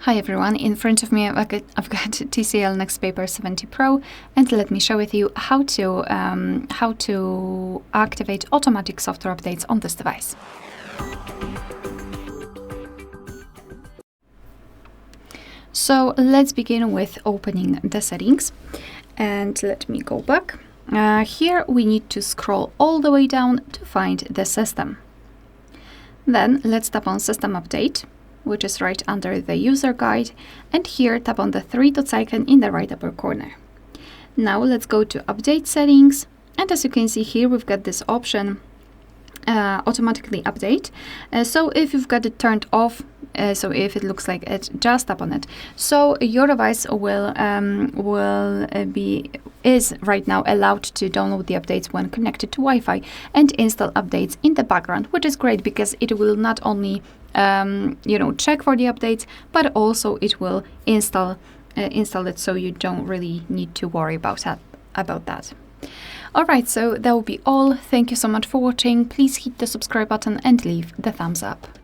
Hi everyone, in front of me I've got TCL NxtPaper 70 Pro, and let me share with you how to activate automatic software updates on this device. So let's begin with opening the settings, and let me go back. Here we need to scroll all the way down to find the system. Then let's tap on System Update, which is right under the user guide, and here tap on the three-dots icon in the right upper corner. Now let's go to Update Settings, and as you can see here we've got this option, automatically update. So if you've got it turned off, so if it looks like it, just tap on it. So your device is right now allowed to download the updates when connected to Wi-Fi and install updates in the background, which is great because it will not only check for the updates, but also it will install it, so you don't really need to worry about that. Alright, so that will be all. Thank you so much for watching. Please hit the subscribe button and leave the thumbs up.